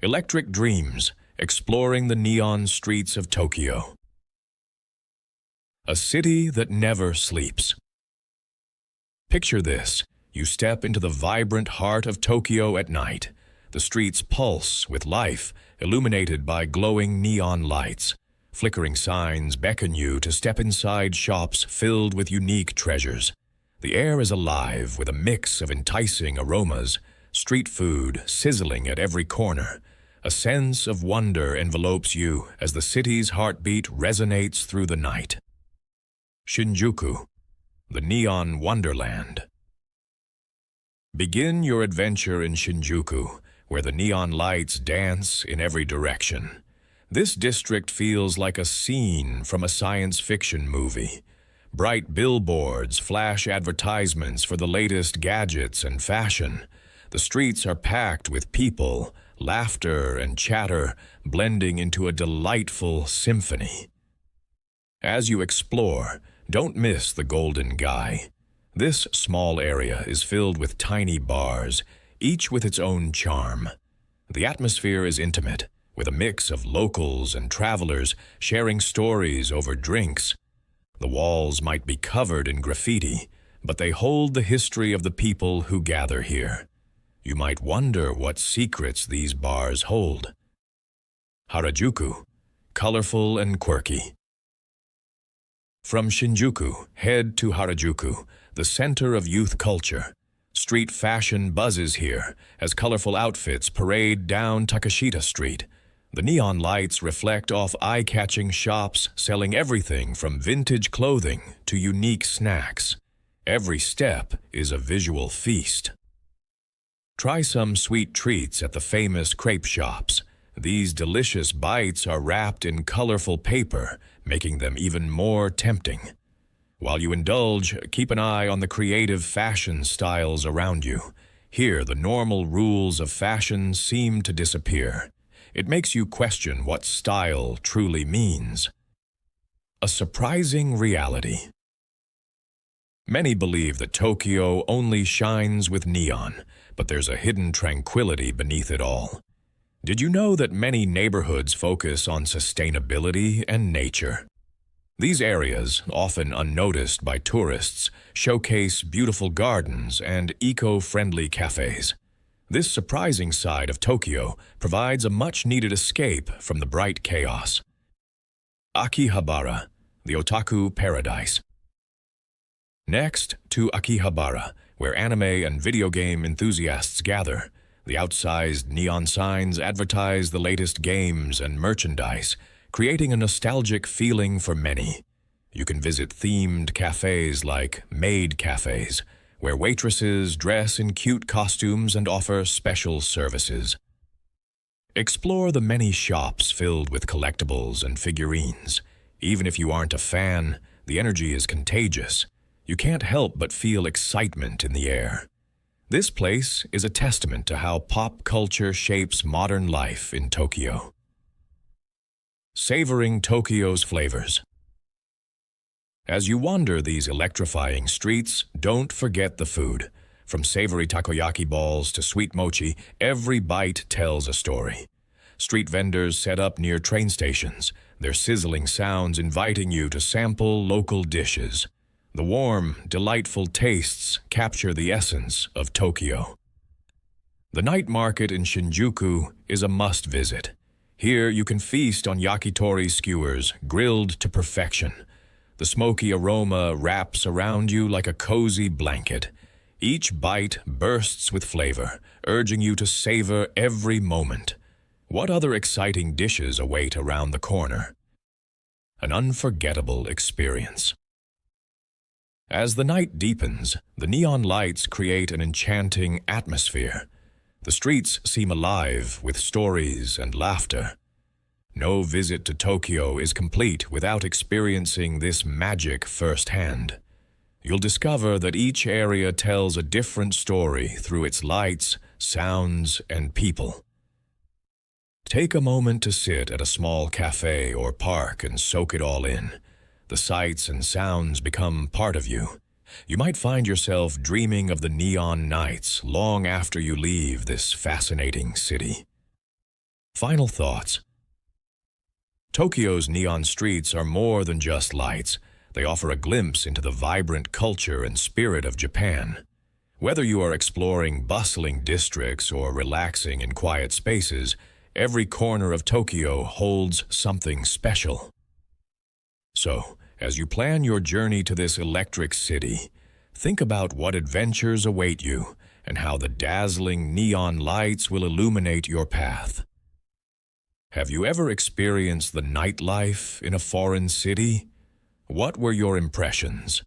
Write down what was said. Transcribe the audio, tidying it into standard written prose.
Electric Dreams, Exploring the Neon Streets of Tokyo. A city that never sleeps. Picture this. You step into the vibrant heart of Tokyo at night. The streets pulse with life, illuminated by glowing neon lights. Flickering signs beckon you to step inside shops filled with unique treasures. The air is alive with a mix of enticing aromas, street food sizzling at every corner. A sense of wonder envelopes you as the city's heartbeat resonates through the night. Shinjuku, the neon wonderland. Begin your adventure in Shinjuku, where the neon lights dance in every direction. This district feels like a scene from a science fiction movie. Bright billboards flash advertisements for the latest gadgets and fashion. The streets are packed with people, laughter and chatter blending into a delightful symphony. As you explore, don't miss the Golden Guy. This small area is filled with tiny bars, each with its own charm. The atmosphere is intimate, with a mix of locals and travelers sharing stories over drinks. The walls might be covered in graffiti, but they hold the history of the people who gather here. You might wonder what secrets these bars hold. Harajuku, colorful and quirky. From Shinjuku, head to Harajuku, the center of youth culture. Street fashion buzzes here as colorful outfits parade down Takashita Street. The neon lights reflect off eye-catching shops selling everything from vintage clothing to unique snacks. Every step is a visual feast. Try some sweet treats at the famous crepe shops. These delicious bites are wrapped in colorful paper, making them even more tempting. While you indulge, keep an eye on the creative fashion styles around you. Here, the normal rules of fashion seem to disappear. It makes you question what style truly means. A surprising reality. Many believe that Tokyo only shines with neon, but there's a hidden tranquility beneath it all. Did you know that many neighborhoods focus on sustainability and nature? These areas, often unnoticed by tourists, showcase beautiful gardens and eco-friendly cafes. This surprising side of Tokyo provides a much-needed escape from the bright chaos. Akihabara, the otaku paradise. Next to Akihabara, where anime and video game enthusiasts gather. The outsized neon signs advertise the latest games and merchandise, creating a nostalgic feeling for many. You can visit themed cafes like maid cafes, where waitresses dress in cute costumes and offer special services. Explore the many shops filled with collectibles and figurines. Even if you aren't a fan, the energy is contagious. You can't help but feel excitement in the air. This place is a testament to how pop culture shapes modern life in Tokyo. Savoring Tokyo's flavors. As you wander these electrifying streets, don't forget the food. From savory takoyaki balls to sweet mochi, every bite tells a story. Street vendors set up near train stations, their sizzling sounds inviting you to sample local dishes. The warm, delightful tastes capture the essence of Tokyo. The night market in Shinjuku is a must-visit. Here you can feast on yakitori skewers, grilled to perfection. The smoky aroma wraps around you like a cozy blanket. Each bite bursts with flavor, urging you to savor every moment. What other exciting dishes await around the corner? An unforgettable experience. As the night deepens, the neon lights create an enchanting atmosphere. The streets seem alive with stories and laughter. No visit to Tokyo is complete without experiencing this magic firsthand. You'll discover that each area tells a different story through its lights, sounds, and people. Take a moment to sit at a small cafe or park and soak it all in. The sights and sounds become part of you. You might find yourself dreaming of the neon nights long after you leave this fascinating city. Final thoughts. Tokyo's neon streets are more than just lights. They offer a glimpse into the vibrant culture and spirit of Japan. Whether you are exploring bustling districts or relaxing in quiet spaces, every corner of Tokyo holds something special. So, as you plan your journey to this electric city, think about what adventures await you and how the dazzling neon lights will illuminate your path. Have you ever experienced the nightlife in a foreign city? What were your impressions?